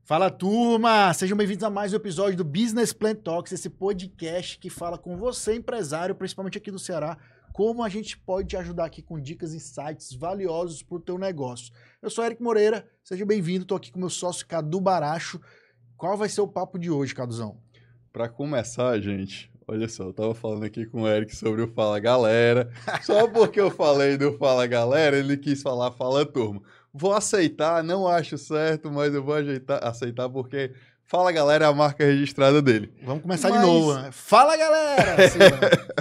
Fala, turma! Sejam bem-vindos a mais um episódio do Business Plan Talks, esse podcast que fala com você, empresário, principalmente aqui do Ceará, como a gente pode te ajudar aqui com dicas e insights valiosos para o teu negócio. Eu sou Eric Moreira, seja bem-vindo, estou aqui com meu sócio Cadu Baracho. Qual vai ser o papo de hoje, Caduzão? Para começar, gente, olha só, eu tava falando aqui com o Eric sobre o Fala Galera. Só porque eu falei do Fala Galera, ele quis falar Fala Turma. Vou aceitar, não acho certo, mas eu vou aceitar porque Fala Galera é a marca registrada dele. Vamos começar de novo, né? Fala, galera! Assim, né?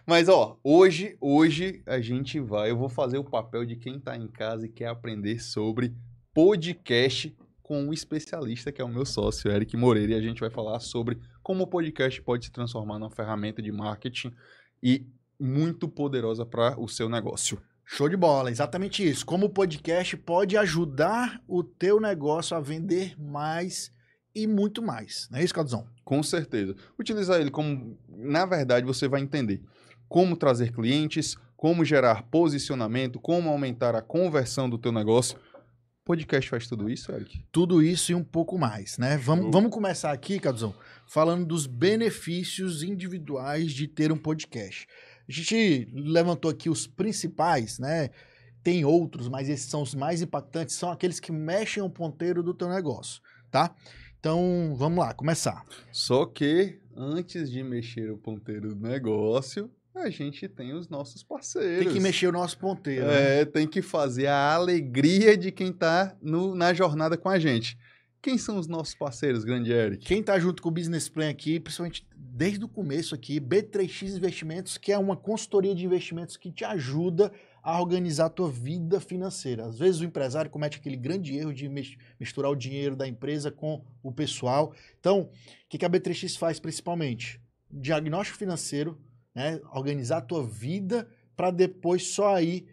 Mas, ó, hoje eu vou fazer o papel de quem tá em casa e quer aprender sobre podcast com um especialista, que é o meu sócio, Eric Moreira, e a gente vai falar sobre como o podcast pode se transformar numa ferramenta de marketing e muito poderosa para o seu negócio. Show de bola, exatamente isso. Como o podcast pode ajudar o teu negócio a vender mais e muito mais. Não é isso, Caduzão? Com certeza. Utilizar ele como, na verdade, você vai entender como trazer clientes, como gerar posicionamento, como aumentar a conversão do teu negócio. Podcast faz tudo isso, Eric? Tudo isso e um pouco mais, né? Vamos começar aqui, Caduzão, falando dos benefícios individuais de ter um podcast. A gente levantou aqui os principais, né? Tem outros, mas esses são os mais impactantes, são aqueles que mexem o ponteiro do teu negócio, tá? Então, vamos lá, começar. Só que, antes de mexer o ponteiro do negócio, a gente tem os nossos parceiros. Tem que mexer o nosso ponteiro. né? Tem que fazer a alegria de quem tá na jornada com a gente. Quem são os nossos parceiros, grande Eric? Quem tá junto com o Business Plan aqui, principalmente desde o começo aqui, B3X Investimentos, que é uma consultoria de investimentos que te ajuda a organizar a tua vida financeira. Às vezes o empresário comete aquele grande erro de misturar o dinheiro da empresa com o pessoal. Então, o que a B3X faz principalmente? Diagnóstico financeiro, né? Organizar a tua vida para depois só aí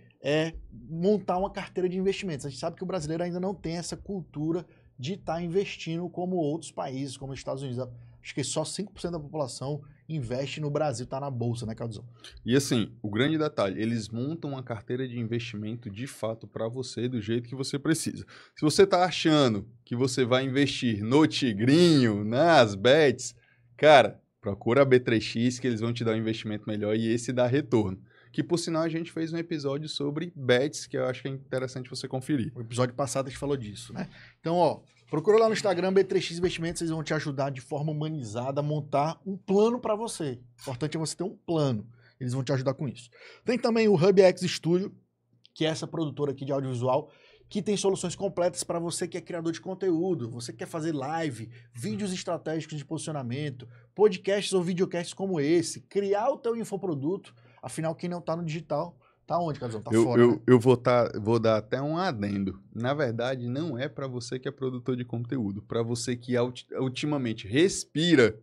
montar uma carteira de investimentos. A gente sabe que o brasileiro ainda não tem essa cultura de estar investindo como outros países, como os Estados Unidos. Acho que só 5% da população investe no Brasil, está na bolsa, né, Caduzão? E assim, o grande detalhe, eles montam uma carteira de investimento de fato para você, do jeito que você precisa. Se você está achando que você vai investir no Tigrinho, nas bets, cara, procura a B3X que eles vão te dar um investimento melhor e esse dá retorno. Que, por sinal, a gente fez um episódio sobre bets, que eu acho que é interessante você conferir. O episódio passado a gente falou disso, né? Então, ó, procura lá no Instagram, B3X Investimentos, eles vão te ajudar de forma humanizada a montar um plano para você. O importante é você ter um plano. Eles vão te ajudar com isso. Tem também o HubX Studio, que é essa produtora aqui de audiovisual, que tem soluções completas para você que é criador de conteúdo, você que quer fazer live, vídeos estratégicos de posicionamento, podcasts ou videocasts como esse, criar o teu infoproduto. Afinal, quem não tá no digital, tá onde, Caduzão? Tá fora, né? Eu vou dar até um adendo. Na verdade, não é para você que é produtor de conteúdo. Para você que ultimamente respira,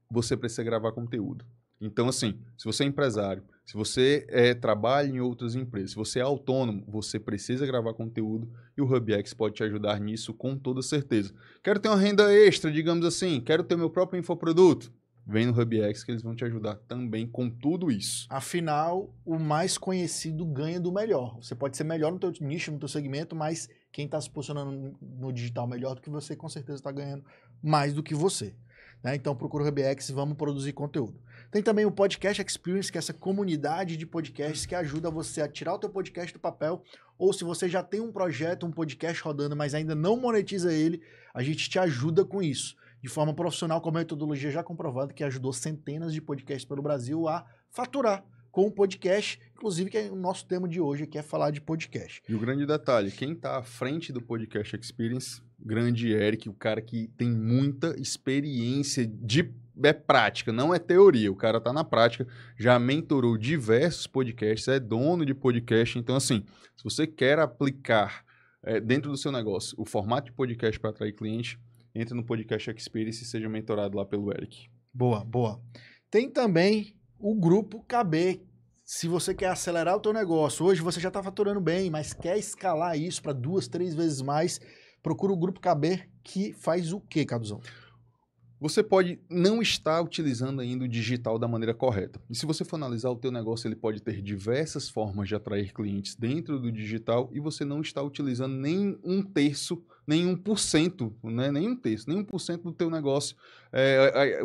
você precisa gravar conteúdo. Então, assim, se você é empresário, se você trabalha em outras empresas, se você é autônomo, você precisa gravar conteúdo e o HubX pode te ajudar nisso com toda certeza. Quero ter uma renda extra, digamos assim, quero ter meu próprio infoproduto. Vem no HubX que eles vão te ajudar também com tudo isso. Afinal, o mais conhecido ganha do melhor. Você pode ser melhor no teu nicho, no teu segmento, mas quem está se posicionando no digital melhor do que você, com certeza está ganhando mais do que você. Né? Então procura o HubX e vamos produzir conteúdo. Tem também o Podcast Experience, que é essa comunidade de podcasts que ajuda você a tirar o teu podcast do papel, ou se você já tem um projeto, um podcast rodando, mas ainda não monetiza ele, a gente te ajuda com isso. De forma profissional, com a metodologia já comprovada, que ajudou centenas de podcasts pelo Brasil a faturar com o podcast, inclusive que é o nosso tema de hoje, que é falar de podcast. E o grande detalhe, quem está à frente do Podcast Experience, grande Eric, o cara que tem muita experiência de prática, não é teoria, o cara está na prática, já mentorou diversos podcasts, é dono de podcast, então assim, se você quer aplicar dentro do seu negócio o formato de podcast para atrair cliente, entre no Podcast Experience e seja mentorado lá pelo Eric. Boa, boa. Tem também o Grupo KB. Se você quer acelerar o teu negócio, hoje você já está faturando bem, mas quer escalar isso para 2, 3 vezes mais, procura o Grupo KB, que faz o quê, Caduzão? Você pode não estar utilizando ainda o digital da maneira correta. E se você for analisar o teu negócio, ele pode ter diversas formas de atrair clientes dentro do digital e você não está utilizando nem 1/3, nem 1%, né? Nem 1/3, nem 1% do teu negócio,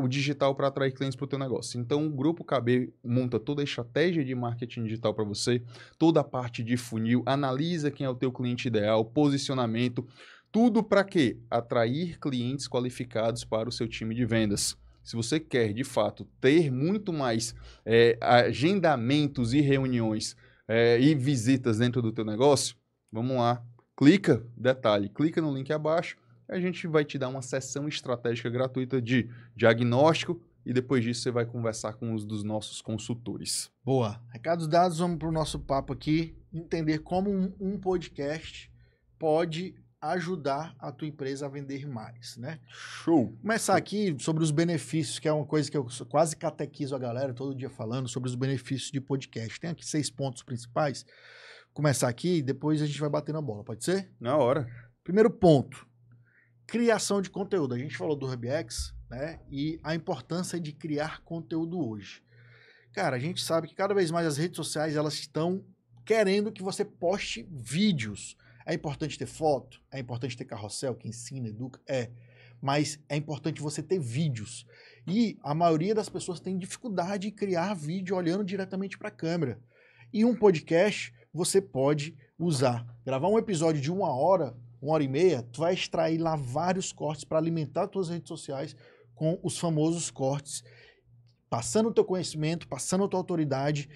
o digital para atrair clientes para o teu negócio. Então, o Grupo KB monta toda a estratégia de marketing digital para você, toda a parte de funil, analisa quem é o teu cliente ideal, posicionamento, tudo para quê? Atrair clientes qualificados para o seu time de vendas. Se você quer, de fato, ter muito mais agendamentos e reuniões e visitas dentro do teu negócio, vamos lá. Clica no link abaixo, a gente vai te dar uma sessão estratégica gratuita de diagnóstico e depois disso você vai conversar com os dos nossos consultores. Boa. Recados dados, vamos para o nosso papo aqui, entender como um podcast pode ajudar a tua empresa a vender mais, né? Show! Começar aqui sobre os benefícios, que é uma coisa que eu quase catequizo a galera todo dia falando sobre os benefícios de podcast. Tem aqui 6 pontos principais. Começar aqui e depois a gente vai bater na bola, pode ser? Na hora. Primeiro ponto, criação de conteúdo. A gente falou do HubX, né? E a importância de criar conteúdo hoje. Cara, a gente sabe que cada vez mais as redes sociais elas estão querendo que você poste vídeos. É importante ter foto, é importante ter carrossel que ensina, educa, mas é importante você ter vídeos. E a maioria das pessoas tem dificuldade em criar vídeo olhando diretamente para a câmera. E um podcast você pode usar. Gravar um episódio de 1 hora, 1 hora e meia, tu vai extrair lá vários cortes para alimentar tuas redes sociais com os famosos cortes, passando o teu conhecimento, passando a tua autoridade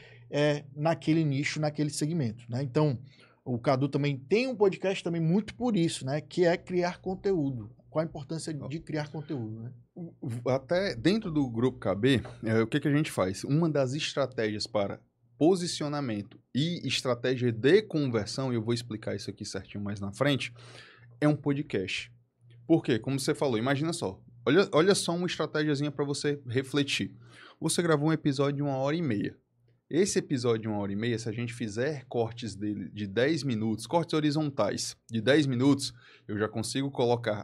naquele nicho, naquele segmento, né? Então, o Cadu também tem um podcast também muito por isso, né? Que é criar conteúdo. Qual a importância de criar conteúdo, né? Até dentro do Grupo KB, o que a gente faz? Uma das estratégias para posicionamento e estratégia de conversão, e eu vou explicar isso aqui certinho mais na frente, é um podcast. Por quê? Como você falou, imagina só. Olha só uma estratégiazinha para você refletir. Você gravou um episódio de 1 hora e meia. Esse episódio de 1 hora e meia, se a gente fizer cortes dele de 10 minutos, cortes horizontais de 10 minutos, eu já consigo colocar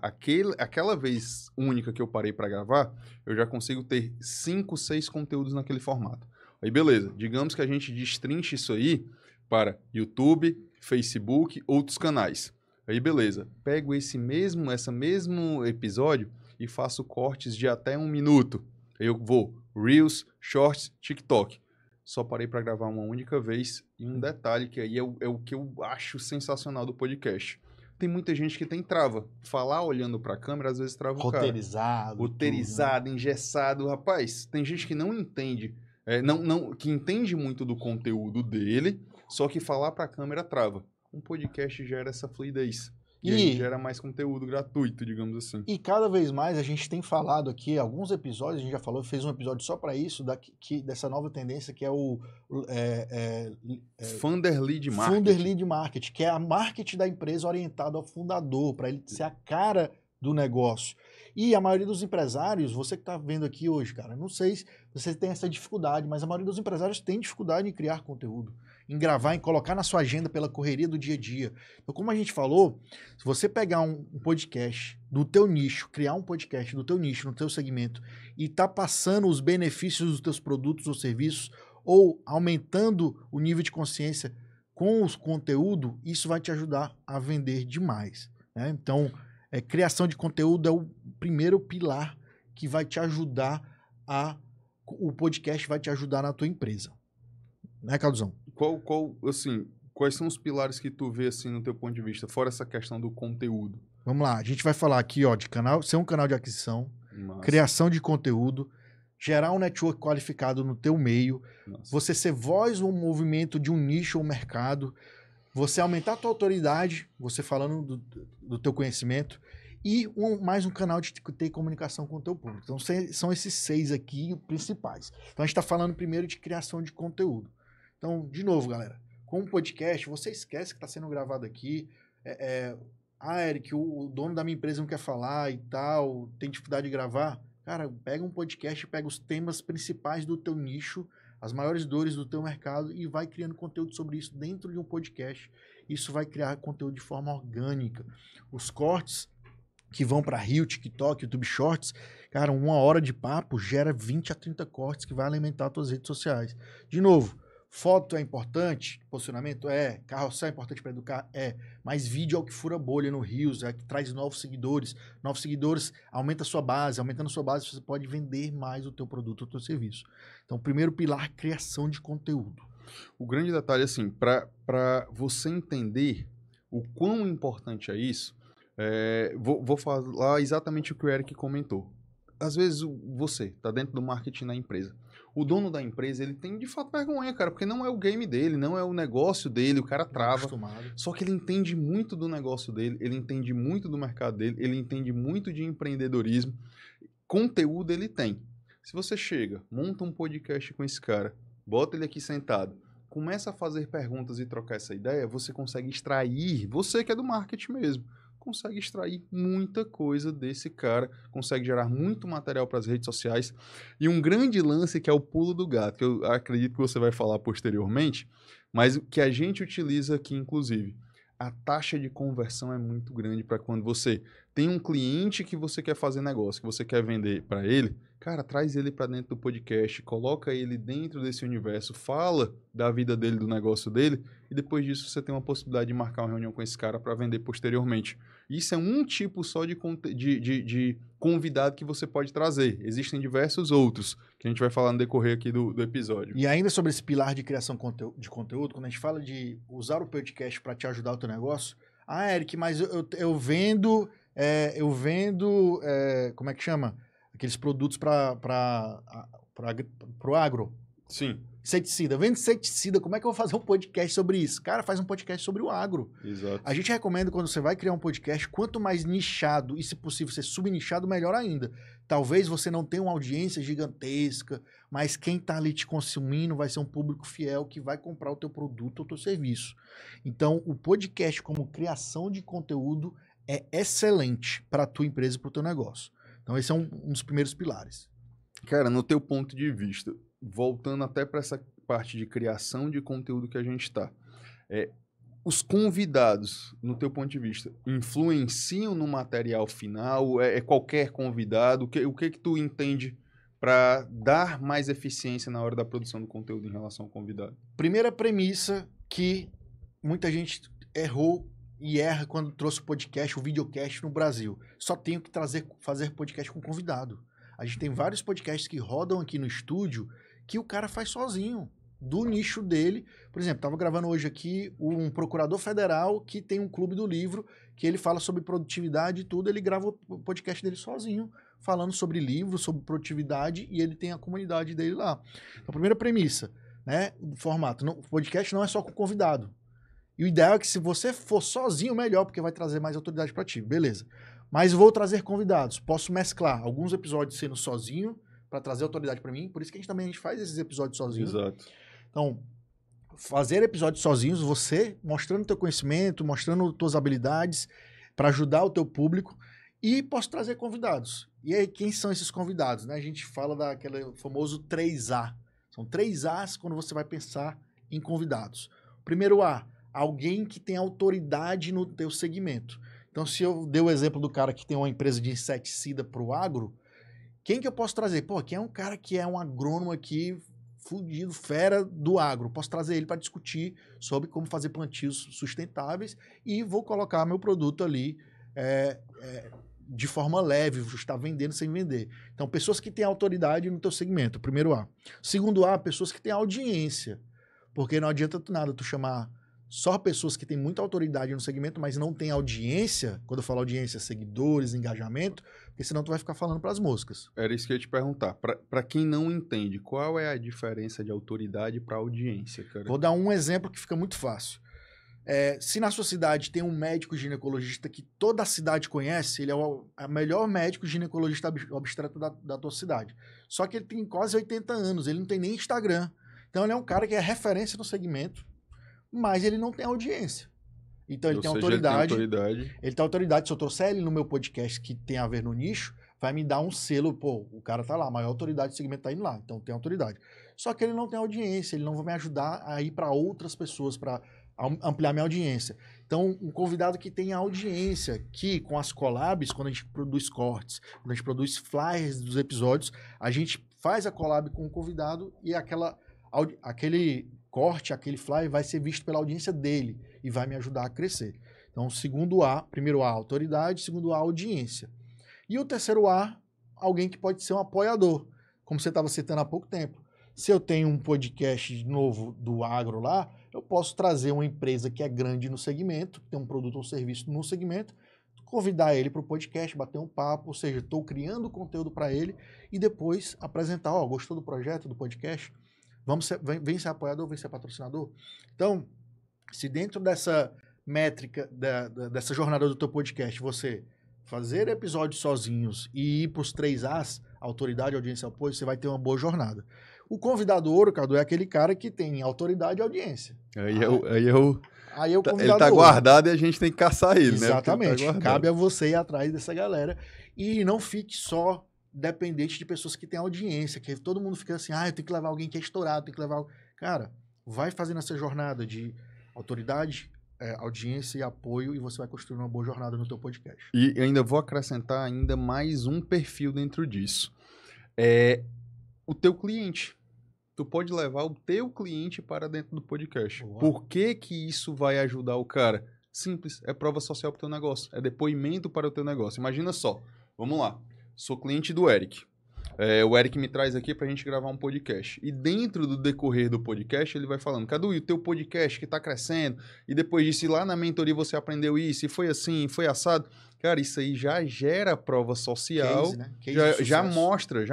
aquela vez única que eu parei para gravar, eu já consigo ter 5, 6 conteúdos naquele formato. Aí beleza, digamos que a gente destrinche isso aí para YouTube, Facebook, outros canais. Aí beleza, pego esse mesmo episódio e faço cortes de até 1 minuto. Aí eu vou Reels, Shorts, TikTok. Só parei para gravar uma única vez. E um detalhe que aí é o que eu acho sensacional do podcast. Tem muita gente que tem trava. Falar olhando para a câmera, às vezes trava o cara. Roteirizado, né? engessado. Rapaz, tem gente que não entende, que entende muito do conteúdo dele, só que falar para a câmera trava. Um podcast gera essa fluidez. E aí gera mais conteúdo gratuito, digamos assim. E cada vez mais a gente tem falado aqui, alguns episódios, a gente já falou, fez um episódio só para isso, dessa nova tendência que é o Funder Lead Marketing. Funder Lead Marketing, que é a marketing da empresa orientada ao fundador, para ele ser a cara do negócio. E a maioria dos empresários, você que está vendo aqui hoje, cara, não sei se você tem essa dificuldade, mas a maioria dos empresários tem dificuldade em criar conteúdo, em gravar, em colocar na sua agenda pela correria do dia a dia. Então, como a gente falou, se você pegar um podcast do teu nicho, criar um podcast do teu nicho, no teu segmento, e tá passando os benefícios dos teus produtos ou serviços, ou aumentando o nível de consciência com o conteúdo, isso vai te ajudar a vender demais, né? Então, criação de conteúdo é o primeiro pilar que vai te ajudar o podcast vai te ajudar na tua empresa. Né, Calduzão? Quais são os pilares que tu vê assim no teu ponto de vista, fora essa questão do conteúdo? Vamos lá, a gente vai falar aqui, de ser um canal de aquisição, Massa. Criação de conteúdo, gerar um network qualificado no teu meio, Nossa. Você ser voz ou movimento de um nicho ou mercado, você aumentar a tua autoridade, você falando do teu conhecimento, e mais um canal de ter comunicação com o teu público. Então, são esses 6 aqui principais. Então, a gente está falando primeiro de criação de conteúdo. Então, de novo, galera, com um podcast, você esquece que está sendo gravado aqui. Eric, o dono da minha empresa não quer falar e tal, tem dificuldade de gravar. Cara, pega um podcast, pega os temas principais do teu nicho, as maiores dores do teu mercado e vai criando conteúdo sobre isso dentro de um podcast. Isso vai criar conteúdo de forma orgânica. Os cortes que vão para Reel, TikTok, YouTube Shorts, Cara, 1 hora de papo gera 20 a 30 cortes que vai alimentar as tuas redes sociais. De novo, foto é importante, posicionamento é, carrossel é importante para educar, é, mas vídeo é o que fura bolha no Reels, é o que traz novos seguidores aumenta a sua base, aumentando a sua base você pode vender mais o teu produto ou o teu serviço. Então, primeiro pilar, criação de conteúdo. O grande detalhe, assim, para você entender o quão importante é isso, vou falar exatamente o que o Eric comentou. Às vezes você está dentro do marketing da empresa. O dono da empresa, ele tem de fato vergonha, cara, porque não é o game dele, não é o negócio dele, o cara trava. Só que ele entende muito do negócio dele, ele entende muito do mercado dele, ele entende muito de empreendedorismo. Conteúdo ele tem. Se você chega, monta um podcast com esse cara, bota ele aqui sentado, começa a fazer perguntas e trocar essa ideia, você consegue extrair, você que é do marketing mesmo, consegue extrair muita coisa desse cara, consegue gerar muito material para as redes sociais. E um grande lance que é o pulo do gato, que eu acredito que você vai falar posteriormente, mas que a gente utiliza aqui, inclusive. A taxa de conversão é muito grande para quando você tem um cliente que você quer fazer negócio, que você quer vender para ele, cara, traz ele para dentro do podcast, coloca ele dentro desse universo, fala da vida dele, do negócio dele, e depois disso você tem uma possibilidade de marcar uma reunião com esse cara para vender posteriormente. Isso é um tipo só de convidado que você pode trazer. Existem diversos outros, que a gente vai falar no decorrer aqui do episódio. E ainda sobre esse pilar de criação de conteúdo, quando a gente fala de usar o podcast para te ajudar o teu negócio, Eric, mas eu vendo, como é que chama? Aqueles produtos para o agro. Sim. Inseticida. Vende inseticida. Como é que eu vou fazer um podcast sobre isso? Cara, faz um podcast sobre o agro. Exato. A gente recomenda, quando você vai criar um podcast, quanto mais nichado e, se possível, ser subnichado, melhor ainda. Talvez você não tenha uma audiência gigantesca, mas quem está ali te consumindo vai ser um público fiel que vai comprar o teu produto ou o teu serviço. Então, o podcast como criação de conteúdo é excelente para a tua empresa e para o teu negócio. Então, esse é um dos primeiros pilares. Cara, no teu ponto de vista, voltando até para essa parte de criação de conteúdo que a gente está, os convidados, no teu ponto de vista, influenciam no material final? É qualquer convidado? O que tu entende para dar mais eficiência na hora da produção do conteúdo em relação ao convidado? Primeira premissa que muita gente errou e erra quando trouxe o podcast, o videocast no Brasil. Só tenho que fazer podcast com convidado. A gente tem vários podcasts que rodam aqui no estúdio que o cara faz sozinho, do nicho dele. Por exemplo, estava gravando hoje aqui um procurador federal que tem um clube do livro, que ele fala sobre produtividade e tudo, ele grava o podcast dele sozinho, falando sobre livro, sobre produtividade, e ele tem a comunidade dele lá. Então, a primeira premissa, né, do formato, o podcast não é só com convidado. E o ideal é que se você for sozinho, melhor, porque vai trazer mais autoridade para ti, beleza. Mas vou trazer convidados, posso mesclar alguns episódios sendo sozinho, para trazer autoridade para mim, por isso que a gente faz esses episódios sozinhos. Exato. Então, fazer episódios sozinhos, você mostrando teu conhecimento, mostrando tuas habilidades, para ajudar o teu público, e posso trazer convidados. E aí, quem são esses convidados? Né? A gente fala daquele famoso 3A. São 3 As quando você vai pensar em convidados. Primeiro A, alguém que tem autoridade no teu segmento. Então, se eu dei o exemplo do cara que tem uma empresa de inseticida para o agro, quem que eu posso trazer? Pô, quem é um cara que é um agrônomo aqui, fudido, fera do agro? Posso trazer ele para discutir sobre como fazer plantios sustentáveis e vou colocar meu produto ali de forma leve, vou estar vendendo sem vender. Então, pessoas que têm autoridade no teu segmento, primeiro A. Segundo A, pessoas que têm audiência, porque não adianta nada tu chamar só pessoas que têm muita autoridade no segmento, mas não têm audiência, quando eu falo audiência, seguidores, engajamento, porque senão tu vai ficar falando para as moscas. Era isso que eu ia te perguntar. Para quem não entende, qual é a diferença de autoridade para audiência, cara? Vou dar um exemplo que fica muito fácil. Se na sua cidade tem um médico ginecologista que toda a cidade conhece, ele é o melhor médico ginecologista obstetra da tua cidade. Só que ele tem quase 80 anos, ele não tem nem Instagram. Então ele é um cara que é referência no segmento, mas ele não tem audiência. Então ele tem autoridade. Ele tem autoridade. Se eu trouxer ele no meu podcast que tem a ver no nicho, vai me dar um selo, pô, o cara tá lá, a maior autoridade do segmento tá indo lá, então tem autoridade. Só que ele não tem audiência, ele não vai me ajudar a ir para outras pessoas, para ampliar minha audiência. Então, um convidado que tem audiência, que com as collabs, quando a gente produz cortes, quando a gente produz flyers dos episódios, a gente faz a collab com o convidado e aquele corte, aquele flyer vai ser visto pela audiência dele e vai me ajudar a crescer. Então, segundo A, primeiro A, autoridade, segundo A, audiência. E o terceiro A, alguém que pode ser um apoiador, como você estava citando há pouco tempo. Se eu tenho um podcast novo do agro lá, eu posso trazer uma empresa que é grande no segmento, que tem um produto ou serviço no segmento, convidar ele para o podcast, bater um papo, ou seja, estou criando conteúdo para ele e depois apresentar, gostou do projeto, do podcast? Vem ser apoiador, vem ser patrocinador? Então, se dentro dessa métrica, dessa jornada do teu podcast, você fazer episódios sozinhos e ir para os 3 As, autoridade, audiência e apoio, você vai ter uma boa jornada. O convidado ouro, Cadu, é aquele cara que tem autoridade e audiência. Aí é o convidado ele tá ouro. guardado e a gente tem que caçar ele, Exatamente. né? Tá cabe a você ir atrás dessa galera e não fique só dependente de pessoas que têm audiência, que todo mundo fica assim, eu tenho que levar alguém que é estourado, tenho que levar... Cara, vai fazendo essa jornada de autoridade, audiência e apoio e você vai construir uma boa jornada no teu podcast. E eu ainda vou acrescentar ainda mais um perfil dentro disso. O teu cliente. Tu pode levar o teu cliente para dentro do podcast. Boa. Por que que isso vai ajudar o cara? Simples, é prova social para o teu negócio, é depoimento para o teu negócio. Imagina só, vamos lá, sou cliente do Eric. O Eric me traz aqui para a gente gravar um podcast. E dentro do decorrer do podcast, ele vai falando, Cadu, e o teu podcast que está crescendo? E depois disso, lá na mentoria você aprendeu isso, e foi assim, foi assado. Cara, isso aí já gera prova social, Case, né? Case já mostra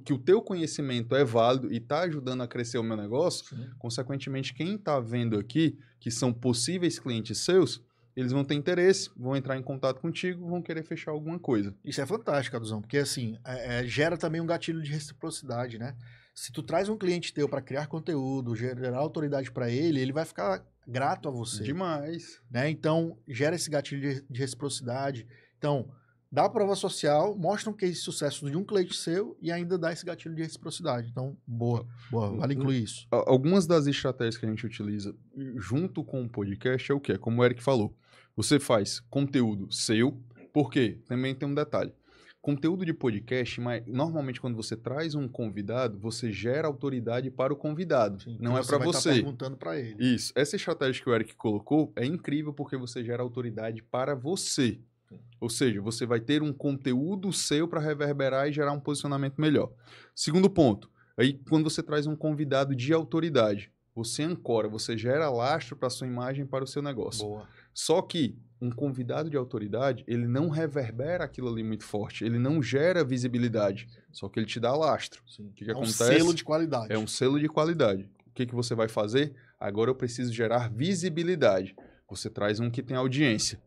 que o teu conhecimento é válido e está ajudando a crescer o meu negócio. Sim. Consequentemente, quem está vendo aqui, que são possíveis clientes seus, eles vão ter interesse, vão entrar em contato contigo, vão querer fechar alguma coisa. Isso é fantástico, Aduzão, porque assim, gera também um gatilho de reciprocidade, né? Se tu traz um cliente teu para criar conteúdo, gerar autoridade para ele vai ficar grato a você. Demais. Né? Então, gera esse gatilho de reciprocidade. Então, dá a prova social, mostra um case de sucesso de um cliente seu e ainda dá esse gatilho de reciprocidade. Então, boa, vale incluir isso. Algumas das estratégias que a gente utiliza junto com o podcast é o quê? Como o Eric falou, você faz conteúdo seu, porque também tem um detalhe. Conteúdo de podcast, mas normalmente quando você traz um convidado, você gera autoridade para o convidado. Sim, não é para você. Tá perguntando para ele. Isso. Essa estratégia que o Eric colocou é incrível porque você gera autoridade para você. Sim. Ou seja, você vai ter um conteúdo seu para reverberar e gerar um posicionamento melhor. Segundo ponto, aí quando você traz um convidado de autoridade, você ancora, você gera lastro para a sua imagem, para o seu negócio. Boa. Só que um convidado de autoridade, ele não reverbera aquilo ali muito forte, ele não gera visibilidade, só que ele te dá lastro. Sim. O que acontece? Um selo de qualidade. É um selo de qualidade. O que você vai fazer? Agora eu preciso gerar visibilidade. Você traz um que tem audiência.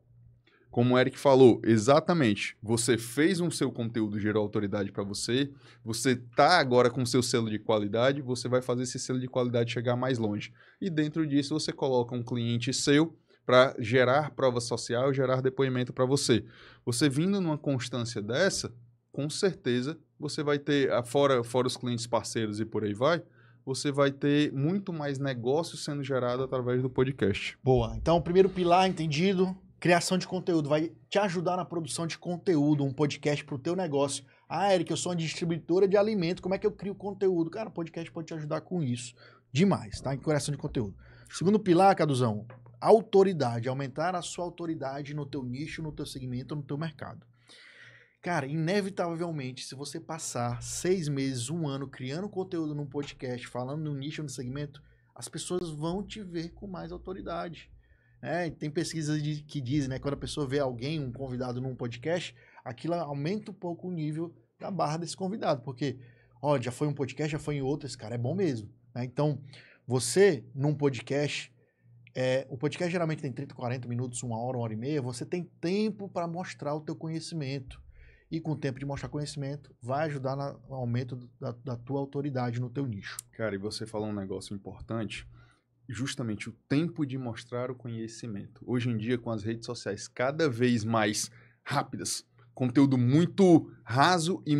Como o Eric falou, exatamente, você fez seu conteúdo, gerou autoridade para você está agora com o seu selo de qualidade, você vai fazer esse selo de qualidade chegar mais longe. E dentro disso você coloca um cliente seu para gerar prova social, gerar depoimento para você. Você vindo numa constância dessa, com certeza você vai ter, fora os clientes parceiros e por aí vai, você vai ter muito mais negócio sendo gerado através do podcast. Boa. Então, o primeiro pilar, entendido, criação de conteúdo. Vai te ajudar na produção de conteúdo, um podcast para o teu negócio. Eric, eu sou uma distribuidora de alimento, como é que eu crio conteúdo? Cara, o podcast pode te ajudar com isso. Demais, tá? Em criação de conteúdo. Segundo pilar, Caduzão, autoridade. Aumentar a sua autoridade no teu nicho, no teu segmento, no teu mercado. Cara, inevitavelmente, se você passar 6 meses, 1 ano criando conteúdo num podcast, falando no nicho, no segmento, as pessoas vão te ver com mais autoridade. Tem pesquisas que dizem, né, quando a pessoa vê alguém, um convidado num podcast, aquilo aumenta um pouco o nível da barra desse convidado, porque, já foi um podcast, já foi em outro, esse cara é bom mesmo. Né? Então, você, num podcast, o podcast geralmente tem 30, 40 minutos, 1 hora, 1 hora e meia, você tem tempo para mostrar o teu conhecimento. E com o tempo de mostrar conhecimento, vai ajudar no aumento da tua autoridade no teu nicho. Cara, e você falou um negócio importante, justamente o tempo de mostrar o conhecimento. Hoje em dia, com as redes sociais cada vez mais rápidas, conteúdo muito raso e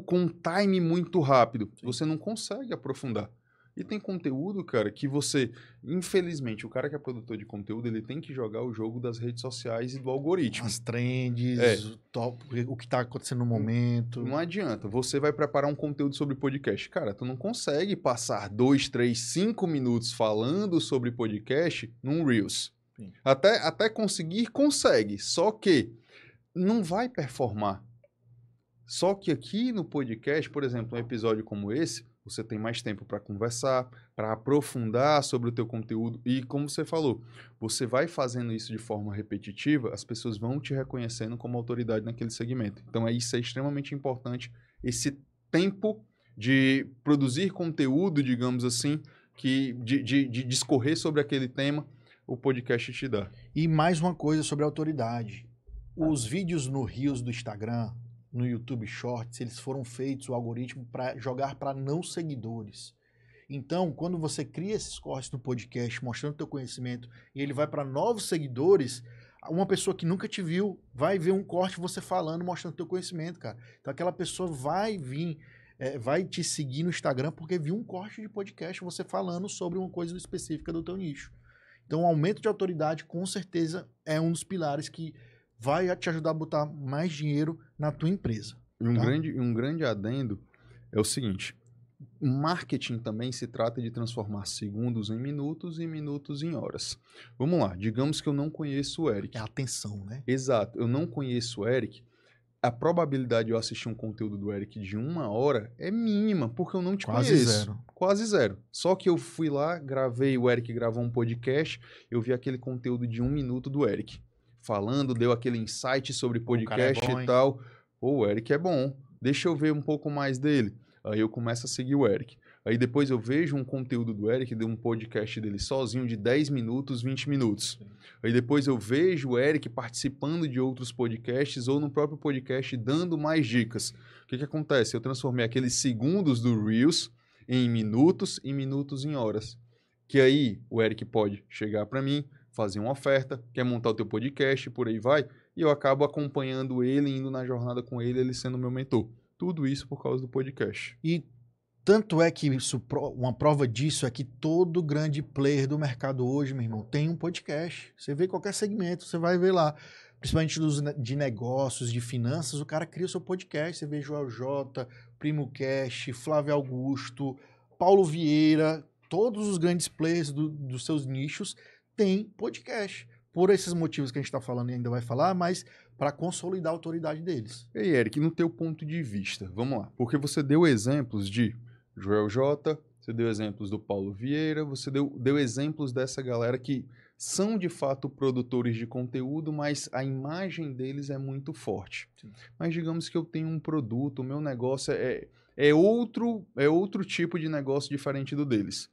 com time muito rápido, você não consegue aprofundar. E tem conteúdo, cara, que você... Infelizmente, o cara que é produtor de conteúdo, ele tem que jogar o jogo das redes sociais e do algoritmo. As trends, o que tá acontecendo no momento. Não adianta. Você vai preparar um conteúdo sobre podcast. Cara, tu não consegue passar 2, 3, 5 minutos falando sobre podcast num Reels. Sim. Até conseguir, consegue. Só que não vai performar. Só que aqui no podcast, por exemplo, um episódio como esse, você tem mais tempo para conversar, para aprofundar sobre o teu conteúdo e, como você falou, você vai fazendo isso de forma repetitiva, as pessoas vão te reconhecendo como autoridade naquele segmento. Então, isso é extremamente importante, esse tempo de produzir conteúdo, digamos assim, de discorrer sobre aquele tema, o podcast te dá. E mais uma coisa sobre a autoridade. Os vídeos no Reels do Instagram, no YouTube Shorts, eles foram feitos, o algoritmo, para jogar para não seguidores. Então, quando você cria esses cortes no podcast, mostrando o teu conhecimento, e ele vai para novos seguidores, uma pessoa que nunca te viu vai ver um corte você falando, mostrando o teu conhecimento, cara. Então, aquela pessoa vai vir, vai te seguir no Instagram porque viu um corte de podcast você falando sobre uma coisa específica do teu nicho. Então, o aumento de autoridade, com certeza, é um dos pilares que vai te ajudar a botar mais dinheiro na tua empresa. E um grande adendo é o seguinte, marketing também se trata de transformar segundos em minutos e minutos em horas. Vamos lá, digamos que eu não conheço o Eric. É a atenção, né? Exato, eu não conheço o Eric, a probabilidade de eu assistir um conteúdo do Eric de 1 hora é mínima, porque eu não te Quase conheço. zero. Quase zero. Só que eu fui lá, gravei, o Eric gravou um podcast, eu vi aquele conteúdo de 1 minuto do Eric. Falando, deu aquele insight sobre podcast é bom, e tal. Pô, o Eric é bom, deixa eu ver um pouco mais dele. Aí eu começo a seguir o Eric. Aí depois eu vejo um conteúdo do Eric, de um podcast dele sozinho de 10 minutos, 20 minutos. Sim. Aí depois eu vejo o Eric participando de outros podcasts ou no próprio podcast dando mais dicas. O que acontece? Eu transformei aqueles segundos do Reels em minutos e minutos em horas. Que aí o Eric pode chegar para mim, fazer uma oferta, quer montar o teu podcast, por aí vai, e eu acabo acompanhando ele, indo na jornada com ele, ele sendo meu mentor. Tudo isso por causa do podcast. E tanto é que uma prova disso é que todo grande player do mercado hoje, meu irmão, tem um podcast. Você vê qualquer segmento, você vai ver lá. Principalmente de negócios, de finanças, o cara cria o seu podcast. Você vê Joel J, Primo Cash, Flávio Augusto, Paulo Vieira, todos os grandes players dos seus nichos têm podcast. Por esses motivos que a gente está falando e ainda vai falar, mas para consolidar a autoridade deles. E aí, Eric, no teu ponto de vista, vamos lá. Porque você deu exemplos de Joel J, você deu exemplos do Paulo Vieira, você deu exemplos dessa galera que são de fato produtores de conteúdo, mas a imagem deles é muito forte. Sim. Mas digamos que eu tenho um produto, o meu negócio é outro tipo de negócio diferente do deles.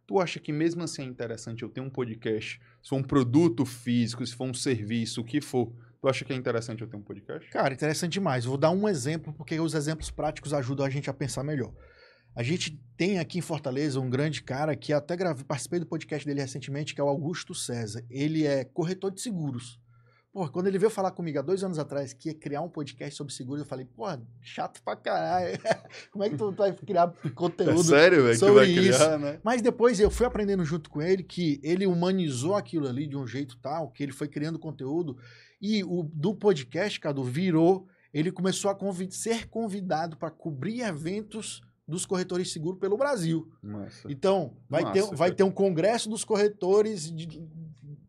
Tu acha que mesmo assim é interessante eu ter um podcast, se for um produto físico, se for um serviço, o que for, tu acha que é interessante eu ter um podcast? Cara, interessante demais. Vou dar um exemplo, porque os exemplos práticos ajudam a gente a pensar melhor. A gente tem aqui em Fortaleza um grande cara que até participei do podcast dele recentemente, que é o Augusto César. Ele é corretor de seguros. Pô, quando ele veio falar comigo há 2 anos atrás que ia criar um podcast sobre seguros, eu falei, pô, chato pra caralho. Como é que tu vai criar conteúdo sério, véio, sobre que vai isso? Criar, né? Mas depois eu fui aprendendo junto com ele que ele humanizou aquilo ali de um jeito tal, que ele foi criando conteúdo. E do podcast, Cadu, ele começou a ser convidado para cobrir eventos dos corretores de seguro pelo Brasil. Massa. Então, vai ter um congresso dos corretores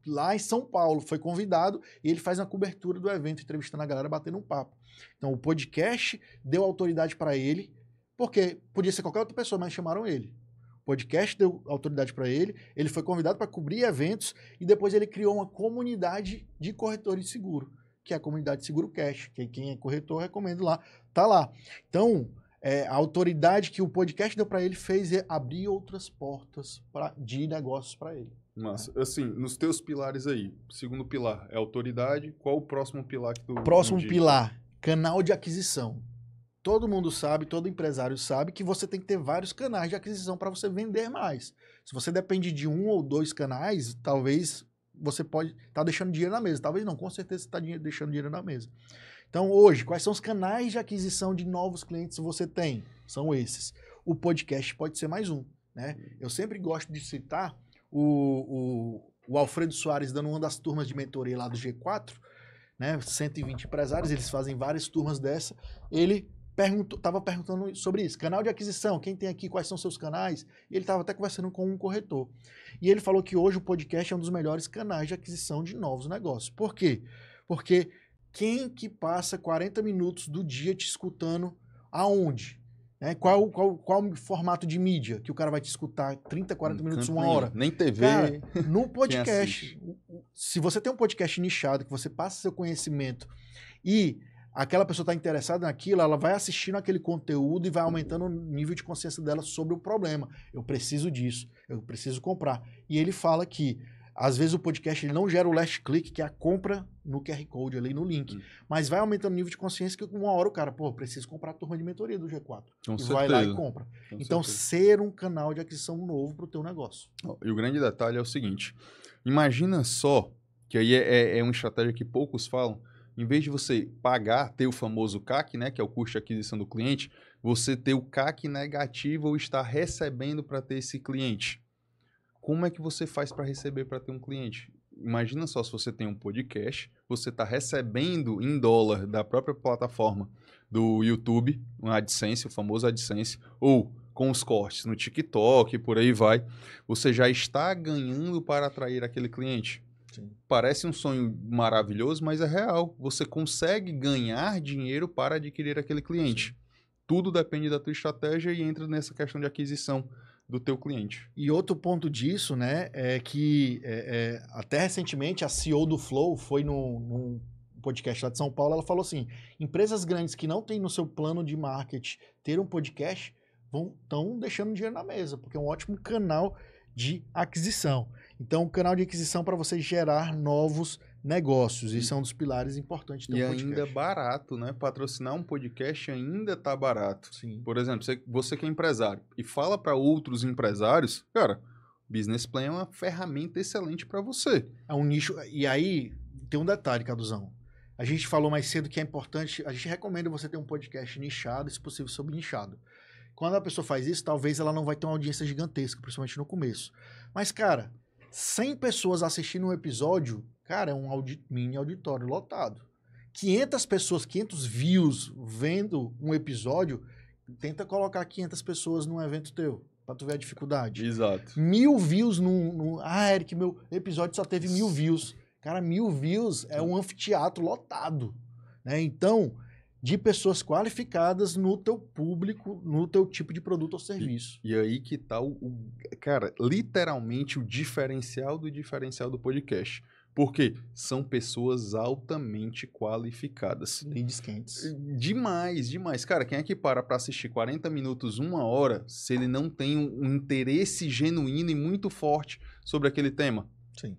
lá em São Paulo. Foi convidado e ele faz uma cobertura do evento, entrevistando a galera, batendo um papo. Então, o podcast deu autoridade para ele, porque podia ser qualquer outra pessoa, mas chamaram ele. O podcast deu autoridade para ele, ele foi convidado para cobrir eventos e depois ele criou uma comunidade de corretores de seguro, que é a comunidade Seguro Cash, que quem é corretor, recomendo lá, tá lá. Então, a autoridade que o podcast deu para ele fez abrir outras portas de negócios para ele. Massa. Assim, nos teus pilares aí, segundo pilar é autoridade, qual o próximo pilar que tu Próximo indica? pilar, canal de aquisição. Todo mundo sabe, todo empresário sabe que você tem que ter vários canais de aquisição para você vender mais. Se você depende de 1 ou 2 canais, talvez você pode estar deixando dinheiro na mesa. Talvez não, com certeza você está deixando dinheiro na mesa. Então, hoje, quais são os canais de aquisição de novos clientes que você tem? São esses. O podcast pode ser mais um. né? Eu sempre gosto de citar o Alfredo Soares dando uma das turmas de mentoria lá do G4, né? 120 empresários, eles fazem várias turmas dessa. Ele estava perguntando sobre isso. Canal de aquisição, quem tem aqui, quais são seus canais? E ele estava até conversando com um corretor. E ele falou que hoje o podcast é um dos melhores canais de aquisição de novos negócios. Por quê? Porque quem que passa 40 minutos do dia te escutando aonde? Né? Qual o formato de mídia que o cara vai te escutar 30, 40 minutos, uma hora? Nem TV. Cara, no podcast, se você tem um podcast nichado, que você passa seu conhecimento e aquela pessoa está interessada naquilo, ela vai assistindo aquele conteúdo e vai aumentando o nível de consciência dela sobre o problema. Eu preciso disso, eu preciso comprar. E ele fala que, às vezes, o podcast ele não gera o last click, que é a compra no QR Code ali no link, mas vai aumentando o nível de consciência que uma hora o cara, pô, preciso comprar a turma de mentoria do G4. Com e certeza. Vai lá e compra. Com então, certeza. ser um canal de aquisição novo para o teu negócio. E o grande detalhe é o seguinte, imagina só, que aí é uma estratégia que poucos falam, em vez de você pagar, ter o famoso CAC, né, que é o custo de aquisição do cliente, você ter o CAC negativo ou estar recebendo para ter esse cliente. Como é que você faz para receber para ter um cliente? Imagina só se você tem um podcast, você está recebendo em dólar da própria plataforma do YouTube, um AdSense, o famoso AdSense, ou com os cortes no TikTok, por aí vai, você já está ganhando para atrair aquele cliente. Sim. Parece um sonho maravilhoso, mas é real. Você consegue ganhar dinheiro para adquirir aquele cliente. Sim. Tudo depende da tua estratégia e entra nessa questão de aquisição do teu cliente. E outro ponto disso, né, é que até recentemente a CEO do Flow foi num podcast lá de São Paulo, ela falou assim, empresas grandes que não têm no seu plano de marketing ter um podcast estão deixando dinheiro na mesa, porque é um ótimo canal de aquisição. Então, um canal de aquisição para você gerar novos negócios. Isso é um dos pilares importantes do podcast. E ainda barato, né? Patrocinar um podcast ainda tá barato. Sim. Por exemplo, você que é empresário e fala para outros empresários, cara, Business Plan é uma ferramenta excelente para você. É um nicho. E aí, tem um detalhe, Caduzão. A gente falou mais cedo que é importante, a gente recomenda você ter um podcast nichado, se possível, subnichado. Quando a pessoa faz isso, talvez ela não vai ter uma audiência gigantesca, principalmente no começo. Mas, cara, 100 pessoas assistindo um episódio, cara, é um mini auditório lotado. 500 pessoas, 500 views vendo um episódio, tenta colocar 500 pessoas num evento teu, pra tu ver a dificuldade. Exato. 1000 views Eric, meu episódio só teve 1000 views. Cara, 1000 views é um anfiteatro lotado, né? Então, de pessoas qualificadas no teu público, no teu tipo de produto ou serviço. E aí que tá cara, literalmente o diferencial do podcast. Porque são pessoas altamente qualificadas. Leads quentes. Demais, demais. Cara, quem é que para assistir 40 minutos, 1 hora, se ele não tem um interesse genuíno e muito forte sobre aquele tema? Sim.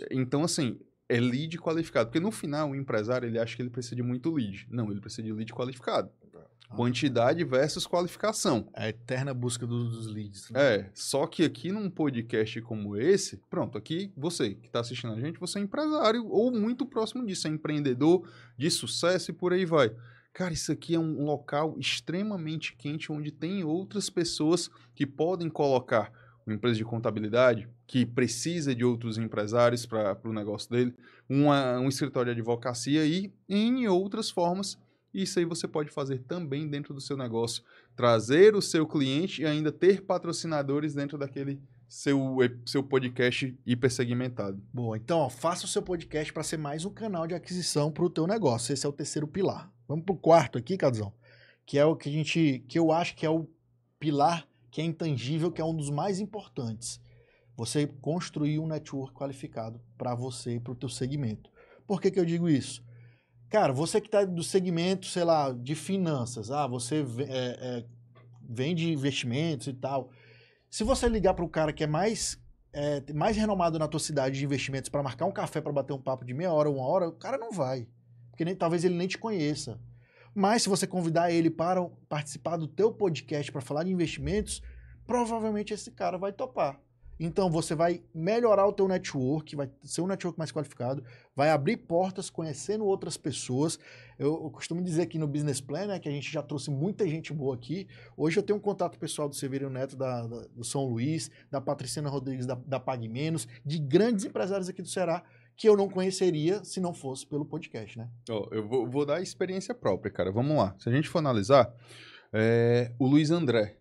Então, assim, é lead qualificado. Porque no final, o empresário, ele acha que ele precisa de muito lead. Não, ele precisa de lead qualificado. Quantidade versus qualificação. É a eterna busca dos leads. Né? Só que aqui num podcast como esse, pronto, aqui você que está assistindo a gente, você é empresário ou muito próximo disso, é empreendedor de sucesso e por aí vai. Cara, isso aqui é um local extremamente quente, onde tem outras pessoas que podem colocar uma empresa de contabilidade que precisa de outros empresários para o negócio dele, um escritório de advocacia e em outras formas. Isso aí você pode fazer também dentro do seu negócio. Trazer o seu cliente e ainda ter patrocinadores dentro daquele seu podcast hipersegmentado. Boa, então ó, faça o seu podcast para ser mais um canal de aquisição para o teu negócio. Esse é o terceiro pilar. Vamos para o quarto aqui, Caduzão, que é o que eu acho que é o pilar que é intangível, que é um dos mais importantes. Você construir um network qualificado para você e para o teu segmento. Por que eu digo isso? Cara, você que está do segmento, sei lá, de finanças, você vende investimentos e tal. Se você ligar para o cara que é mais renomado na tua cidade de investimentos para marcar um café para bater um papo de meia hora, 1 hora, o cara não vai. Porque talvez ele nem te conheça. Mas se você convidar ele para participar do teu podcast para falar de investimentos, provavelmente esse cara vai topar. Então, você vai melhorar o teu network, vai ser um network mais qualificado, vai abrir portas conhecendo outras pessoas. Eu costumo dizer aqui no Business Plan, né, que a gente já trouxe muita gente boa aqui. Hoje eu tenho um contato pessoal do Severino Neto, do São Luís, da Patriciana Rodrigues, da Pague Menos, de grandes empresários aqui do Ceará, que eu não conheceria se não fosse pelo podcast, né? Ó, eu vou dar a experiência própria, cara. Vamos lá. Se a gente for analisar, o Luiz André.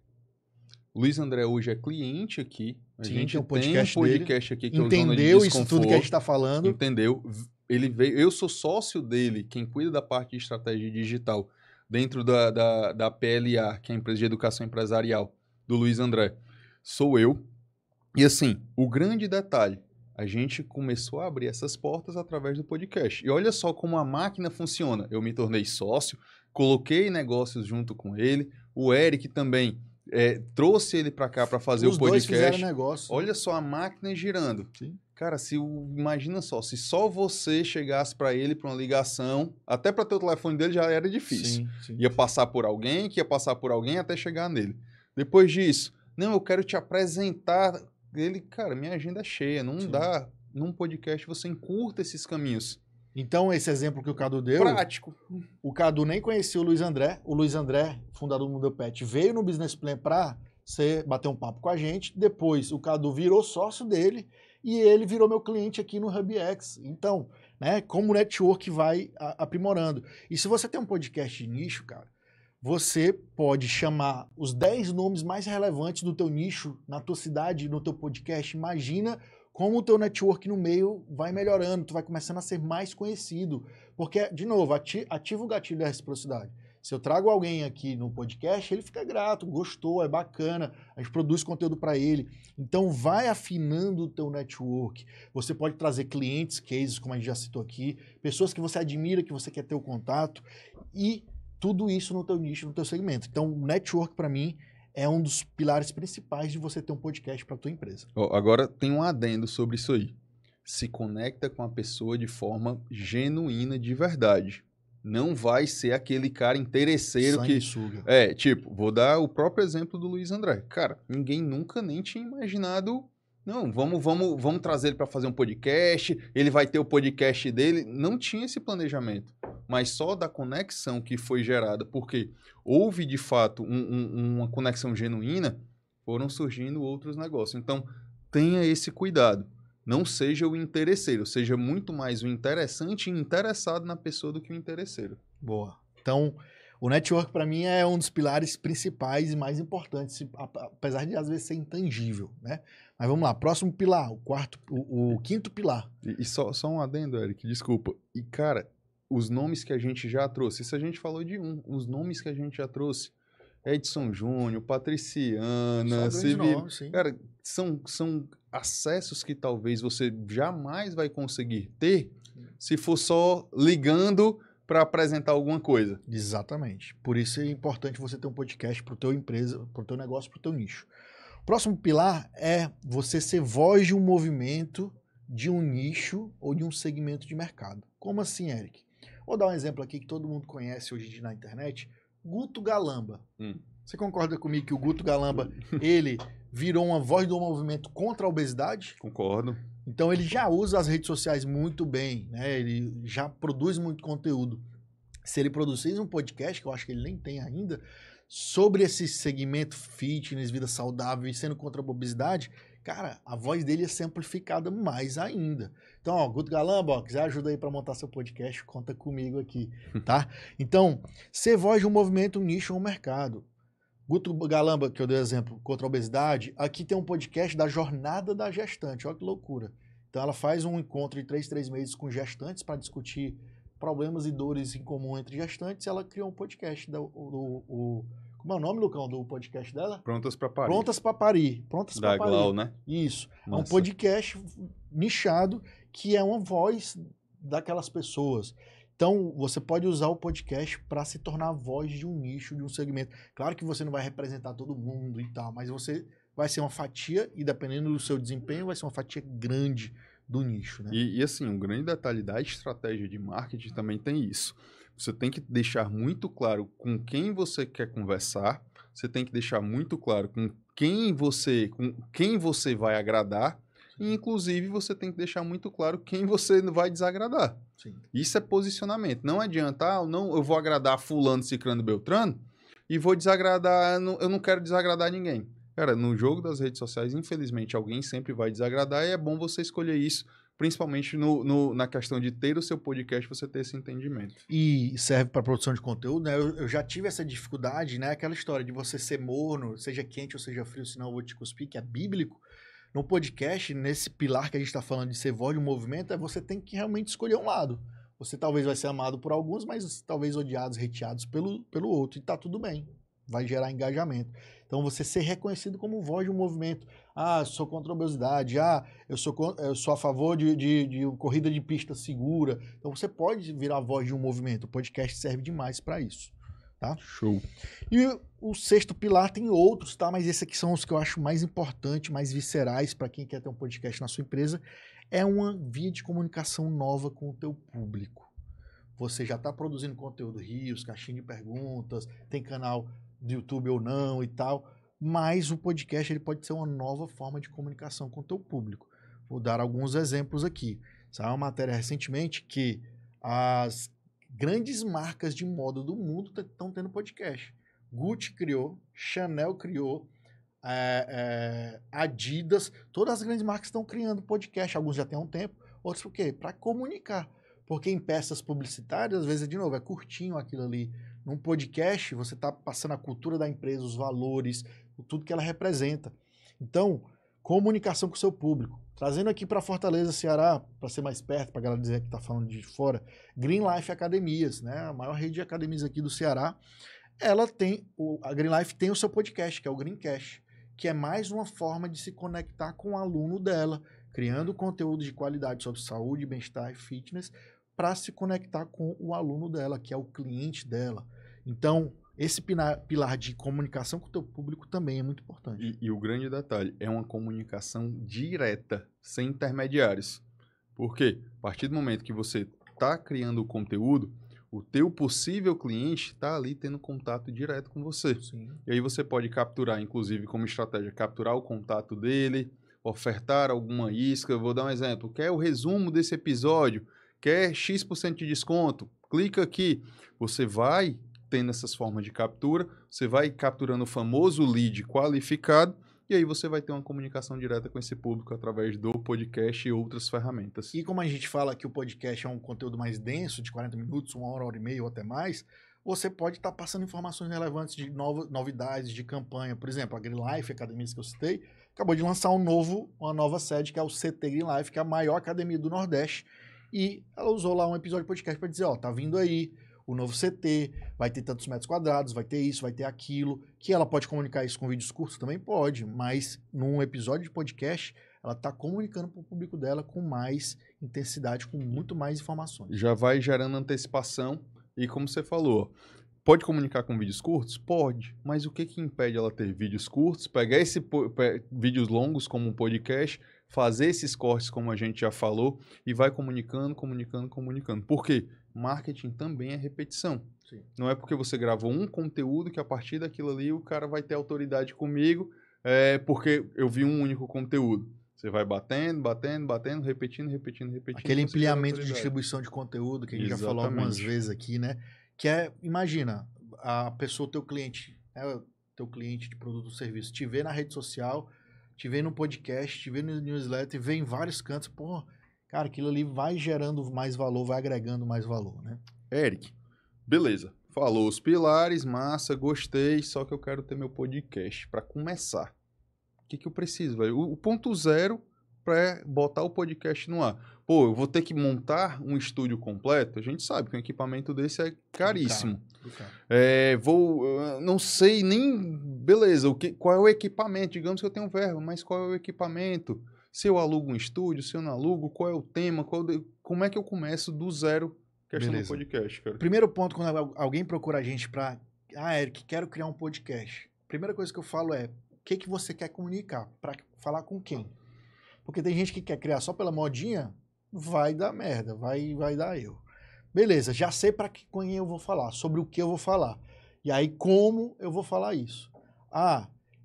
O Luiz André hoje é cliente aqui. A Sim, gente tem um tem podcast um podcast aqui que é o Zona de Entendeu isso Desconforto. tudo que a gente está falando? Entendeu? Ele veio, eu sou sócio dele, quem cuida da parte de estratégia digital dentro da PLA, que é a Empresa de Educação Empresarial, do Luiz André. Sou eu. E assim, o grande detalhe, a gente começou a abrir essas portas através do podcast. E olha só como a máquina funciona. Eu me tornei sócio, coloquei negócios junto com ele, o Eric também trouxe ele para cá para fazer Os o dois podcast. fizeram negócio. Olha só a máquina girando. Sim. Cara, imagina só, se só você chegasse para ele para uma ligação, até para ter o telefone dele já era difícil. Sim. Ia passar por alguém, que ia passar por alguém até chegar nele. Depois disso, não, eu quero te apresentar. Ele, cara, minha agenda é cheia, não Sim. dá. Num podcast você encurta esses caminhos. Então, esse exemplo que o Cadu deu, Prático. o Cadu nem conhecia o Luiz André. O Luiz André, fundador do Mundo Pet, veio no Business Plan para bater um papo com a gente. Depois, o Cadu virou sócio dele e ele virou meu cliente aqui no HubX. Então, né, como o network vai aprimorando. E se você tem um podcast de nicho, cara, você pode chamar os 10 nomes mais relevantes do teu nicho, na tua cidade, no teu podcast. Imagina como o teu network no meio vai melhorando, tu vai começando a ser mais conhecido. Porque, de novo, ativa o gatilho da reciprocidade. Se eu trago alguém aqui no podcast, ele fica grato, gostou, é bacana, a gente produz conteúdo para ele. Então, vai afinando o teu network. Você pode trazer clientes, cases, como a gente já citou aqui, pessoas que você admira, que você quer ter o contato, e tudo isso no teu nicho, no teu segmento. Então, o network, para mim, é um dos pilares principais de você ter um podcast para tua empresa. Agora tem um adendo sobre isso aí. Se conecta com a pessoa de forma genuína, de verdade. Não vai ser aquele cara interesseiro que... Sanguessuga. Tipo, vou dar o próprio exemplo do Luiz André. Cara, ninguém nunca nem tinha imaginado... Não, vamos trazer ele para fazer um podcast, ele vai ter o podcast dele. Não tinha esse planejamento. Mas só da conexão que foi gerada, porque houve, de fato, uma conexão genuína, foram surgindo outros negócios. Então, tenha esse cuidado. Não seja o interesseiro, seja muito mais o interessante e interessado na pessoa do que o interesseiro. Boa. Então, o network, para mim, é um dos pilares principais e mais importantes, apesar de, às vezes, ser intangível, né? Mas vamos lá, próximo pilar, o quinto pilar. E só um adendo, Eric, desculpa. E, cara, os nomes que a gente já trouxe, isso a gente falou de os nomes que a gente já trouxe, Edson Júnior, Patriciana, cara, são acessos que talvez você jamais vai conseguir ter se for só ligando para apresentar alguma coisa. Exatamente. Por isso é importante você ter um podcast para o teu empresa, para o teu negócio, para o teu nicho. O próximo pilar é você ser voz de um movimento, de um nicho ou de um segmento de mercado. Como assim, Eric? Vou dar um exemplo aqui que todo mundo conhece hoje na internet, Guto Galamba. Você concorda comigo que o Guto Galamba, ele virou uma voz do movimento contra a obesidade? Concordo. Então ele já usa as redes sociais muito bem, né? Ele já produz muito conteúdo. Se ele produzisse um podcast, que eu acho que ele nem tem ainda, sobre esse segmento fitness, vida saudável e sendo contra a obesidade, cara, a voz dele ia ser amplificada mais ainda. Então, ó, Guto Galamba, ó, quiser ajuda aí para montar seu podcast, conta comigo aqui, tá? Então, ser voz de um movimento, um nicho ou um mercado. Guto Galamba, que eu dei exemplo, contra a obesidade, aqui tem um podcast da Jornada da Gestante, olha que loucura. Então ela faz um encontro de 3 meses com gestantes para discutir problemas e dores em comum entre gestantes, e ela criou um podcast, como é o nome, Lucão, do podcast dela? Prontas para Parir. Prontas para Parir. Prontas para Parir. Da Glau, né? Isso. Massa. É um podcast nichado que é uma voz daquelas pessoas. Então, você pode usar o podcast para se tornar a voz de um nicho, de um segmento. Claro que você não vai representar todo mundo e tal, mas você vai ser uma fatia, e dependendo do seu desempenho, vai ser uma fatia grande do nicho, né? E assim, um grande detalhe da estratégia de marketing também tem isso. Você tem que deixar muito claro com quem você quer conversar, você tem que deixar muito claro com quem você vai agradar, e inclusive você tem que deixar muito claro quem você vai desagradar. Sim. Isso é posicionamento. Não adianta, eu vou agradar fulano, ciclano, beltrano, e vou desagradar, eu não quero desagradar ninguém. Cara, no jogo das redes sociais, infelizmente, alguém sempre vai desagradar, e é bom você escolher isso, principalmente na questão de ter o seu podcast, você ter esse entendimento. E serve para produção de conteúdo, né? Eu já tive essa dificuldade, né? Aquela história de você ser morno, seja quente ou seja frio, senão eu vou te cuspir, que é bíblico. No podcast, nesse pilar que a gente está falando de ser voz de um movimento, você tem que realmente escolher um lado. Você talvez vai ser amado por alguns, mas talvez odiados, hateados pelo outro. E tá tudo bem. Vai gerar engajamento. Então, você ser reconhecido como voz de um movimento. Ah, eu sou contra a obesidade. Ah, eu sou a favor de corrida de pista segura. Então, você pode virar a voz de um movimento. O podcast serve demais para isso. Tá? Show. E o sexto pilar tem outros, tá? Mas esses aqui são os que eu acho mais importantes, mais viscerais para quem quer ter um podcast na sua empresa. É uma via de comunicação nova com o teu público. Você já está produzindo conteúdo, rios, caixinha de perguntas, tem canal do YouTube ou não e tal, mas o podcast ele pode ser uma nova forma de comunicação com o teu público. Vou dar alguns exemplos aqui. Saiu uma matéria recentemente que as grandes marcas de moda do mundo estão tendo podcast. Gucci criou, Chanel criou, Adidas, todas as grandes marcas estão criando podcast. Alguns já têm há um tempo, outros por quê? Para comunicar. Porque em peças publicitárias, às vezes, de novo, é curtinho aquilo ali. Num podcast, você está passando a cultura da empresa, os valores, tudo que ela representa. Então, comunicação com o seu público. Trazendo aqui para Fortaleza, Ceará, para ser mais perto, para a galera dizer que está falando de fora, Green Life Academias, né? A maior rede de academias aqui do Ceará. A Green Life tem o seu podcast, que é o Greencast, que é mais uma forma de se conectar com o aluno dela, criando conteúdo de qualidade sobre saúde, bem-estar e fitness, para se conectar com o aluno dela, que é o cliente dela. Então, esse pilar de comunicação com o teu público também é muito importante. E o grande detalhe, é uma comunicação direta, sem intermediários. Por quê? A partir do momento que você está criando o conteúdo, o teu possível cliente está ali tendo contato direto com você. Sim. E aí você pode capturar, inclusive, como estratégia, capturar o contato dele, ofertar alguma isca. Eu vou dar um exemplo. Quer o resumo desse episódio? Quer X% de desconto? Clica aqui. Você vai tendo essas formas de captura, você vai capturando o famoso lead qualificado, e aí você vai ter uma comunicação direta com esse público através do podcast e outras ferramentas. E como a gente fala que o podcast é um conteúdo mais denso, de 40 minutos, 1 hora e meia ou até mais, você pode estar passando informações relevantes de novidades de campanha. Por exemplo, a Green Life Academias que eu citei, acabou de lançar uma nova sede, que é o CT Green Life, que é a maior academia do Nordeste. E ela usou lá um episódio de podcast para dizer, ó, tá vindo aí o novo CT, vai ter tantos metros quadrados, vai ter isso, vai ter aquilo. Que ela pode comunicar isso com vídeos curtos? Também pode, mas num episódio de podcast, ela está comunicando para o público dela com mais intensidade, com muito mais informações. Já vai gerando antecipação e, como você falou, pode comunicar com vídeos curtos? Pode, mas o que impede ela ter vídeos curtos, pegar vídeos longos como um podcast, fazer esses cortes como a gente já falou e vai comunicando. Por quê? Marketing também é repetição. Sim. Não é porque você gravou um conteúdo que a partir daquilo ali o cara vai ter autoridade comigo, porque eu vi um único conteúdo. Você vai batendo, repetindo. Aquele ampliamento de distribuição de conteúdo que a gente já falou algumas vezes aqui, né? Que imagina, a pessoa, teu cliente de produto ou serviço, te vê na rede social, te vê no podcast, te vê no newsletter, vê em vários cantos, pô, cara, aquilo ali vai gerando mais valor, vai agregando mais valor, né? Eric, beleza. Falou os pilares, massa, gostei, só que eu quero ter meu podcast para começar. O que eu preciso, velho? O ponto zero para botar o podcast no ar. Pô, eu vou ter que montar um estúdio completo? A gente sabe que um equipamento desse é caríssimo. Não sei nem... Beleza, qual é o equipamento? Digamos que eu tenho verba, mas qual é o equipamento? Se eu alugo um estúdio, se eu não alugo, qual é o tema? Como é que eu começo do zero questão do podcast, cara? Primeiro ponto, quando alguém procura a gente para... Eric, quero criar um podcast. Primeira coisa que eu falo é, o que você quer comunicar? Para falar com quem? Porque tem gente que quer criar só pela modinha, vai dar merda, vai dar erro. Beleza, já sei para quem eu vou falar, sobre o que eu vou falar. E aí, como eu vou falar isso?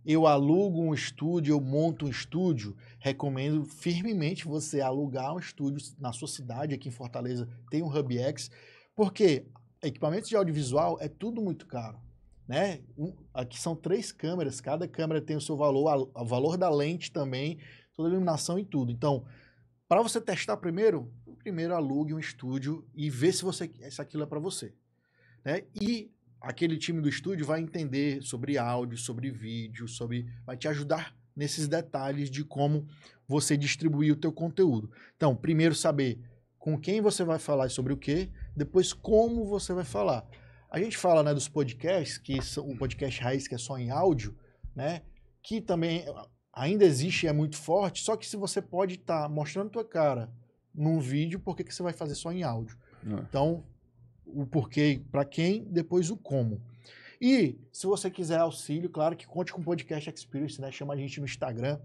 eu alugo um estúdio, eu monto um estúdio, recomendo firmemente você alugar um estúdio na sua cidade, aqui em Fortaleza tem um HubX, porque equipamentos de audiovisual é tudo muito caro, né? Aqui são 3 câmeras, cada câmera tem o seu valor, o valor da lente também, toda a iluminação e tudo. Então, para você testar primeiro alugue um estúdio e vê se aquilo é para você, né? E aquele time do estúdio vai entender sobre áudio, sobre vídeo, vai te ajudar nesses detalhes de como você distribuir o teu conteúdo. Então, primeiro saber com quem você vai falar e sobre o quê, depois como você vai falar. A gente fala, né, dos podcasts, que são o podcast raiz que é só em áudio, né, que também ainda existe e é muito forte, só que se você pode estar mostrando tua cara num vídeo, por que você vai fazer só em áudio? Então, o porquê, para quem, depois o como. E se você quiser auxílio, claro que conte com o Podcast Experience, né? Chama a gente no Instagram,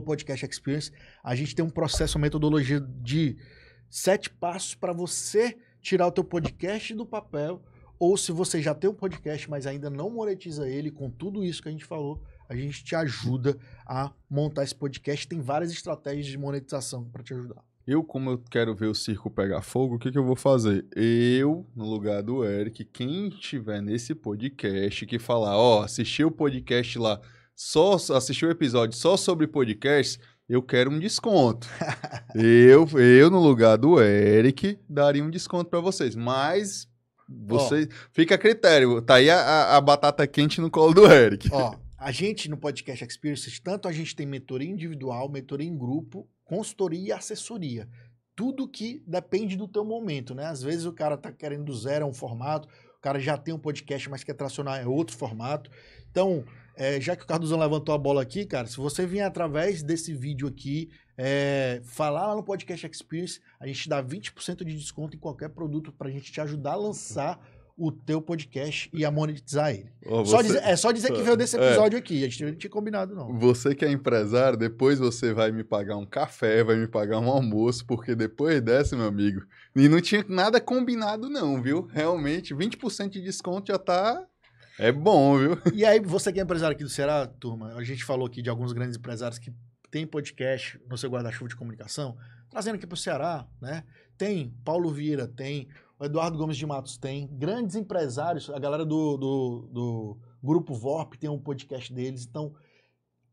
@Podcast Experience. A gente tem um processo, uma metodologia de 7 passos para você tirar o teu podcast do papel, ou se você já tem um podcast, mas ainda não monetiza ele, com tudo isso que a gente falou, a gente te ajuda a montar esse podcast. Tem várias estratégias de monetização para te ajudar. Como eu quero ver o circo pegar fogo, o que eu vou fazer? Eu, no lugar do Eric, quem estiver nesse podcast que falar, assistiu o podcast lá, assistiu o episódio só sobre podcast, eu quero um desconto. eu, no lugar do Eric, daria um desconto para vocês. Mas, fica a critério. Tá aí a batata quente no colo do Eric. A gente no Podcast Experience, tanto a gente tem mentoria individual, mentoria em grupo, consultoria e assessoria. Tudo que depende do teu momento, né? Às vezes o cara tá querendo do zero um formato, o cara já tem um podcast, mas quer tracionar outro formato. Então, já que o Carduzão levantou a bola aqui, cara, se você vier através desse vídeo aqui, falar lá no Podcast Experience, a gente dá 20% de desconto em qualquer produto pra gente te ajudar a lançar o teu podcast e a monetizar ele. Só dizer que veio desse episódio aqui. A gente não tinha combinado, não. Você que é empresário, depois você vai me pagar um café, vai me pagar um almoço, porque depois dessa, meu amigo, e não tinha nada combinado não, viu? Realmente, 20% de desconto já tá... É bom, viu? E aí, você que é empresário aqui do Ceará, turma, a gente falou aqui de alguns grandes empresários que têm podcast no seu guarda-chuva de comunicação, trazendo aqui pro Ceará, né? Tem Paulo Vieira, tem... O Eduardo Gomes de Matos tem, grandes empresários, a galera do Grupo VORP tem um podcast deles, então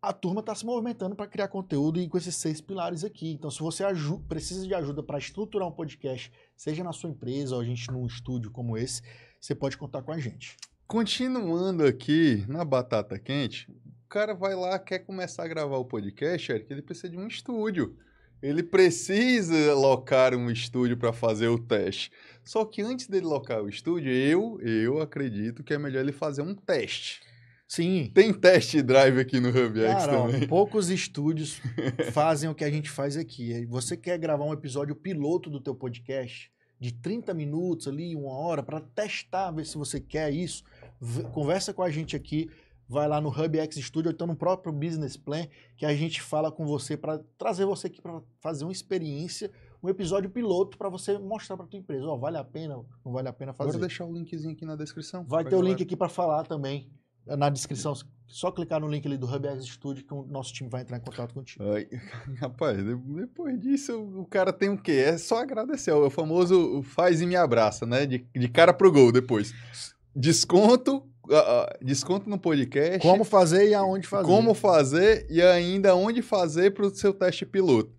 a turma está se movimentando para criar conteúdo e com esses 6 pilares aqui. Então se você precisa de ajuda para estruturar um podcast, seja na sua empresa ou a gente num estúdio como esse, você pode contar com a gente. Continuando aqui na batata quente, o cara vai lá, quer começar a gravar o podcast, Eric, ele precisa de um estúdio. Ele precisa locar um estúdio para fazer o teste. Só que antes dele locar o estúdio, eu acredito que é melhor ele fazer um teste. Sim. Tem test drive aqui no HubX também. Poucos estúdios fazem o que a gente faz aqui. Você quer gravar um episódio piloto do teu podcast de 30 minutos ali, 1 hora, para testar, ver se você quer isso, conversa com a gente aqui. Vai lá no HubX Studio, ou então no próprio Business Plan, que a gente fala com você para trazer você aqui para fazer uma experiência, um episódio piloto para você mostrar para tua empresa, vale a pena, não vale a pena fazer. Bora deixar o linkzinho aqui na descrição. Vai ter o link aqui para falar também, na descrição, só clicar no link ali do HubX Studio que o nosso time vai entrar em contato contigo. Rapaz, depois disso o cara tem o quê? É só agradecer, o famoso faz e me abraça, né? De cara pro gol depois. Desconto no podcast. Como fazer e aonde fazer. Como fazer e ainda onde fazer para o seu teste piloto.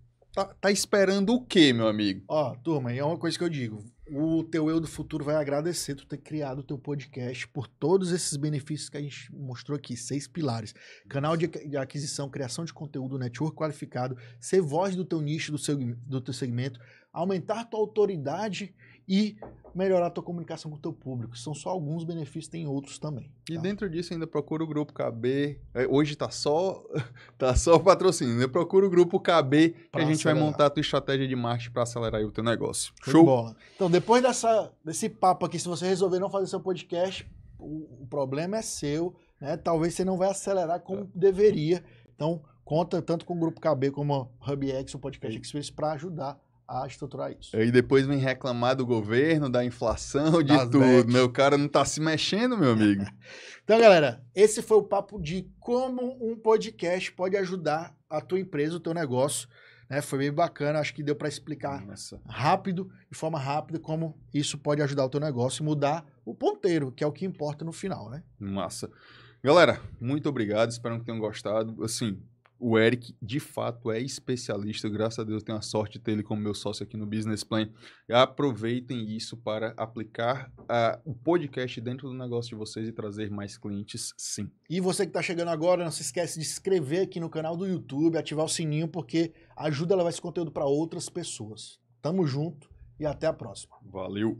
Tá esperando o quê, meu amigo? Turma, é uma coisa que eu digo. O teu eu do futuro vai agradecer tu ter criado o teu podcast por todos esses benefícios que a gente mostrou aqui. 6 pilares. Canal de aquisição, criação de conteúdo, network qualificado, ser voz do teu nicho, do teu segmento, aumentar tua autoridade e melhorar a tua comunicação com o teu público. São só alguns benefícios, tem outros também. Tá? E dentro disso ainda procura o Grupo KB. Hoje tá só patrocínio. Ainda procura o Grupo KB que a gente vai montar a tua estratégia de marketing para acelerar aí o teu negócio. Show de bola. Então, depois desse papo aqui, se você resolver não fazer seu podcast, o problema é seu, né? Talvez você não vai acelerar como deveria. Então, conta tanto com o Grupo KB como o HubX, o Podcast Experience, para ajudar a estruturar isso. Aí depois vem reclamar do governo, da inflação, de Das tudo, bets. né? O cara não tá se mexendo, meu amigo. Então, galera, esse foi o papo de como um podcast pode ajudar a tua empresa, o teu negócio, né? Foi bem bacana, acho que deu para explicar Nossa. rápido, de forma rápida, como isso pode ajudar o teu negócio e mudar o ponteiro, que é o que importa no final, né? Massa. Galera, muito obrigado, espero que tenham gostado. Assim, o Eric, de fato, é especialista, graças a Deus tenho a sorte de ter ele como meu sócio aqui no Business Plan. Aproveitem isso para aplicar o podcast dentro do negócio de vocês e trazer mais clientes, sim. E você que está chegando agora, não se esquece de se inscrever aqui no canal do YouTube, ativar o sininho, porque ajuda a levar esse conteúdo para outras pessoas. Tamo junto e até a próxima. Valeu!